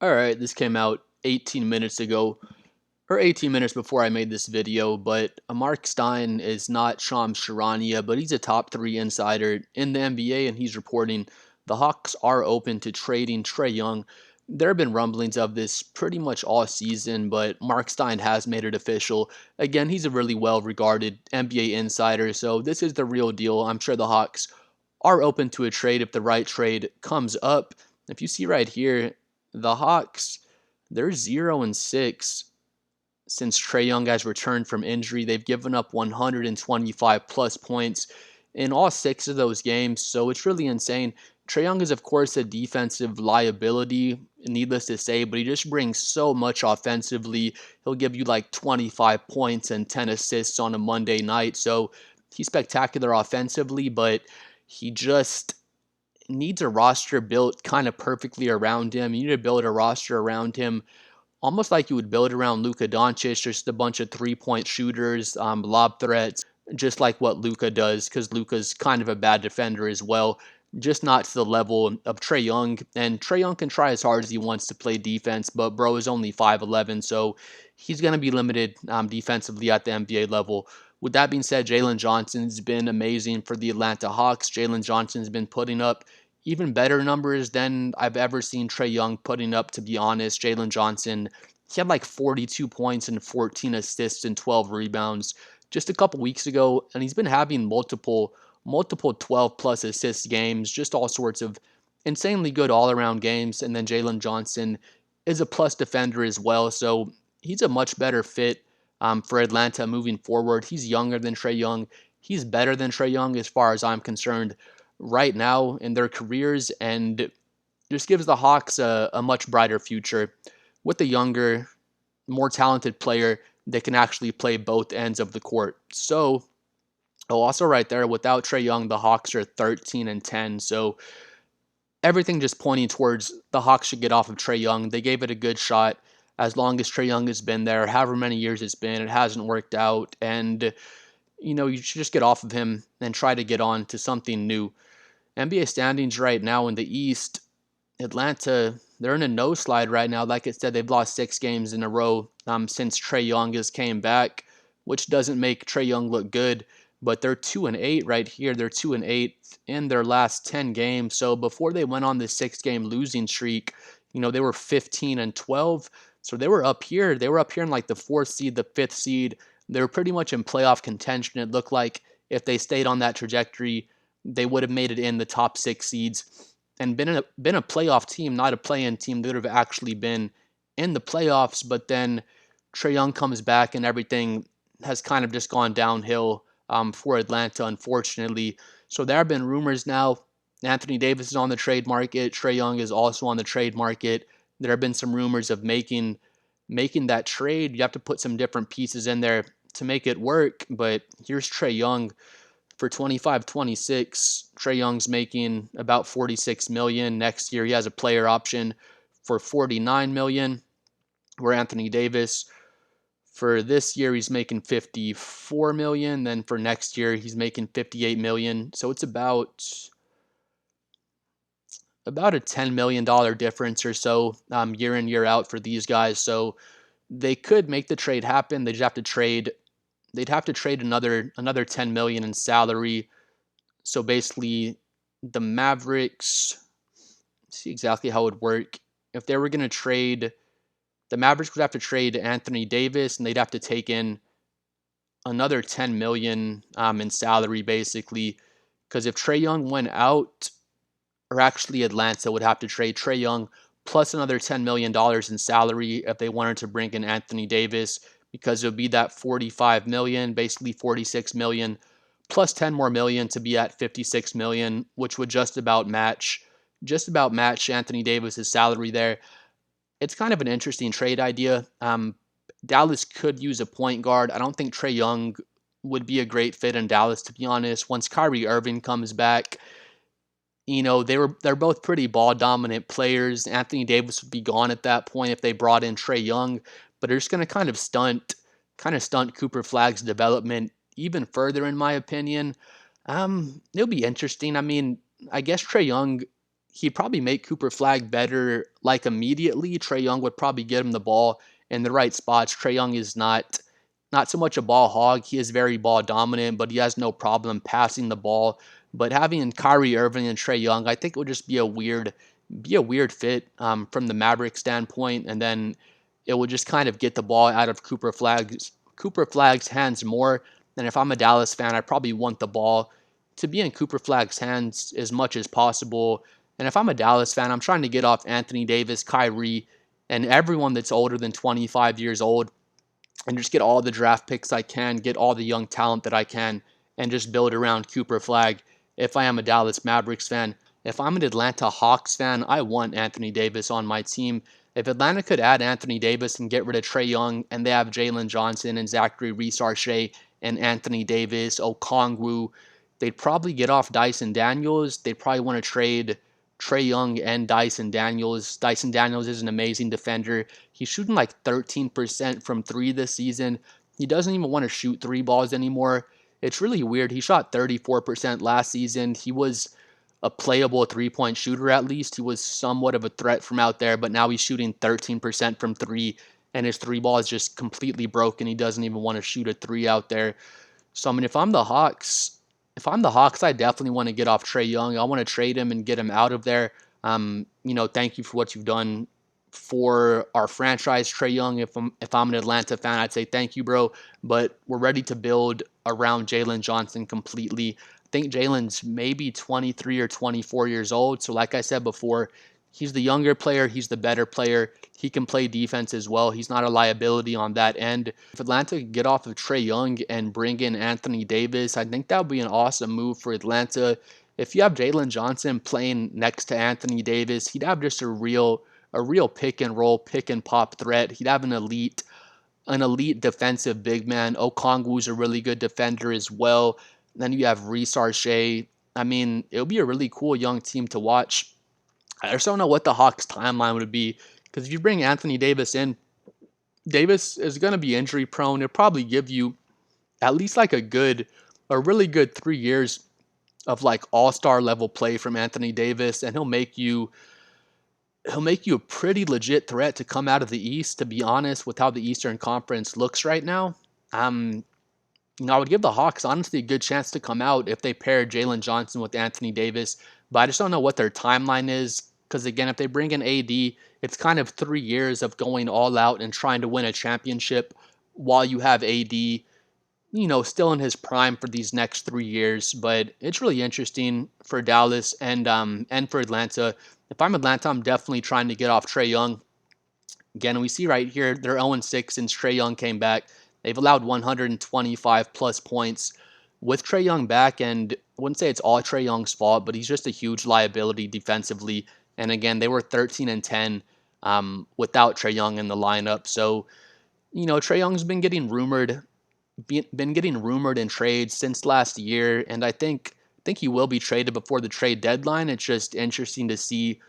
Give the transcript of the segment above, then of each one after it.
Alright, this came out 18 minutes ago, or 18 minutes before I made this video, but Mark Stein is not Shams Charania, but he's a top 3 insider in the NBA, and he's reporting the Hawks are open to trading Trae Young. There have been rumblings of this pretty much all season, but Mark Stein has made it official. Again, he's a really well-regarded NBA insider, so this is the real deal. I'm sure the Hawks are open to a trade if the right trade comes up. If you see right here, the Hawks, they're 0-6 since Trae Young has returned from injury. They've given up 125 plus points in all 6 of those games, so it's really insane. Trae Young is, of course, a defensive liability, needless to say, but he just brings so much offensively. He'll give you like 25 points and 10 assists on a Monday night, so he's spectacular offensively, but he just needs a roster built kind of perfectly around him. You need to build a roster around him almost like you would build around Luka Doncic, just a bunch of three-point shooters, lob threats, just like what Luka does, because Luka's kind of a bad defender as well, just not to the level of Trae Young. And Trae Young can try as hard as he wants to play defense, but bro is only 5'11", so he's going to be limited defensively at the NBA level. With that being said, Jalen Johnson's been amazing for the Atlanta Hawks. Jalen Johnson's been putting up even better numbers than I've ever seen Trae Young putting up, to be honest. Jalen Johnson, he had like 42 points and 14 assists and 12 rebounds just a couple weeks ago, and he's been having multiple 12 plus assist games, just all sorts of insanely good all-around games. And then Jalen Johnson is a plus defender as well, so he's a much better fit for Atlanta moving forward. He's younger than Trae Young. He's better than Trae Young as far as I'm concerned right now in their careers, and just gives the Hawks a much brighter future with a younger, more talented player that can actually play both ends of the court. So, also right there, without Trae Young, the Hawks are 13-10. So everything just pointing towards the Hawks should get off of Trae Young. They gave it a good shot. As long as Trae Young has been there, however many years it's been, it hasn't worked out. And, you should just get off of him and try to get on to something new. NBA standings right now in the East, Atlanta, they're in a no slide right now. Like I said, they've lost 6 games in a row since Trae Young has came back, which doesn't make Trae Young look good. But they're 2-8 right here. They're 2-8 in their last 10 games. So before they went on this 6 game losing streak, they were 15-12. So they were up here. They were up here in like the 4th seed, the 5th seed. They were pretty much in playoff contention. It looked like if they stayed on that trajectory, they would have made it in the top 6 seeds and been a playoff team, not a play-in team. They would have actually been in the playoffs. But then Trae Young comes back, and everything has kind of just gone downhill for Atlanta, unfortunately. So there have been rumors now. Anthony Davis is on the trade market. Trae Young is also on the trade market. There have been some rumors of making that trade. You have to put some different pieces in there to make it work. But here's Trae Young for 25-26. Trae Young's making about 46 million. Next year he has a player option for 49 million. Where Anthony Davis, for this year he's making 54 million. Then for next year he's making 58 million. So it's about a $10 million difference or so year in, year out for these guys. So they could make the trade happen. They just have to trade. They'd have to trade another 10 million in salary. So basically, the Mavericks, see exactly how it would work. If they were going to trade, the Mavericks would have to trade Anthony Davis, and they'd have to take in another 10 million in salary, basically. Because if Trae Young went out, or actually Atlanta would have to trade Trae Young plus another $10 million in salary if they wanted to bring in Anthony Davis, because it would be that 45 million, basically 46 million, plus 10 more million to be at 56 million, which would just about match Anthony Davis's salary there. It's kind of an interesting trade idea. Dallas could use a point guard. I don't think Trae Young would be a great fit in Dallas, to be honest. Once Kyrie Irving comes back, they're both pretty ball dominant players. Anthony Davis would be gone at that point if they brought in Trae Young, but they're just going to kind of stunt Cooper Flagg's development even further, in my opinion. It'll be interesting. I mean, I guess Trae Young, he'd probably make Cooper Flag better like immediately. Trae Young would probably get him the ball in the right spots. Trae Young is not so much a ball hog. He is very ball dominant, but he has no problem passing the ball. But having Kyrie Irving and Trae Young, I think it would just be a weird fit from the Mavericks standpoint, and then it would just kind of get the ball out of Cooper Flag's hands more. And if I'm a Dallas fan, I probably want the ball to be in Cooper Flag's hands as much as possible. And if I'm a Dallas fan, I'm trying to get off Anthony Davis, Kyrie, and everyone that's older than 25 years old, and just get all the draft picks I can, get all the young talent that I can, and just build around Cooper Flag if I am a Dallas Mavericks fan. If I'm an Atlanta Hawks fan, I want Anthony Davis on my team. If Atlanta could add Anthony Davis and get rid of Trae Young, and they have Jalen Johnson and Zachary Reese-Archet and Anthony Davis, Okongwu, they'd probably get off Dyson Daniels. They'd probably want to trade Trae Young and Dyson Daniels. Dyson Daniels is an amazing defender. He's shooting like 13% from three this season. He doesn't even want to shoot three balls anymore. It's really weird. He shot 34% last season. He was a playable three-point shooter at least. He was somewhat of a threat from out there, but now he's shooting 13% from three, and his three ball is just completely broken. He doesn't even want to shoot a three out there. So, I mean, if I'm the Hawks, I definitely want to get off Trae Young. I want to trade him and get him out of there. Thank you for what you've done for our franchise, Trae Young. If I'm an Atlanta fan, I'd say thank you, bro. But we're ready to build around Jalen Johnson completely. I think Jalen's maybe 23 or 24 years old. So, like I said before, he's the younger player. He's the better player. He can play defense as well. He's not a liability on that end. If Atlanta could get off of Trae Young and bring in Anthony Davis, I think that would be an awesome move for Atlanta. If you have Jalen Johnson playing next to Anthony Davis, he'd have just a real pick and roll, pick and pop threat. He'd have an elite defensive big man. Okongwu's a really good defender as well. Then you have Reese Archet. I mean, it'll be a really cool young team to watch. I just don't know what the Hawks' timeline would be, because if you bring Anthony Davis in, Davis is going to be injury prone. It'll probably give you at least like a really good 3 years of like all-star level play from Anthony Davis, and he'll make you a pretty legit threat to come out of the East, to be honest, with how the Eastern Conference looks right now. Um, I would give the Hawks honestly a good chance to come out if they pair Jalen Johnson with Anthony Davis, but I just don't know what their timeline is. Because again, if they bring in AD, it's kind of 3 years of going all out and trying to win a championship while you have AD, still in his prime for these next 3 years. But it's really interesting for Dallas and for Atlanta. If I'm Atlanta, I'm definitely trying to get off Trae Young. Again, we see right here they're 0-6 since Trae Young came back. They've allowed 125 plus points with Trae Young back, and I wouldn't say it's all Trae Young's fault, but he's just a huge liability defensively. And again, they were 13-10 without Trae Young in the lineup. So, Trae Young's been getting rumored in trades since last year, and I think he will be traded before the trade deadline. It's just interesting to see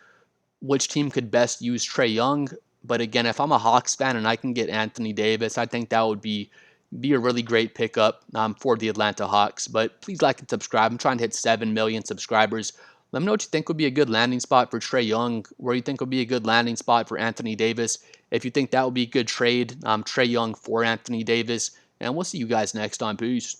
which team could best use Trae Young. But again, if I'm a Hawks fan and I can get Anthony Davis, I think that would be a really great pickup for the Atlanta Hawks. But please like and subscribe. I'm trying to hit 7 million subscribers. Let me know what you think would be a good landing spot for Trae Young, where you think would be a good landing spot for Anthony Davis. If you think that would be a good trade, Trae Young for Anthony Davis. And we'll see you guys next time. Peace.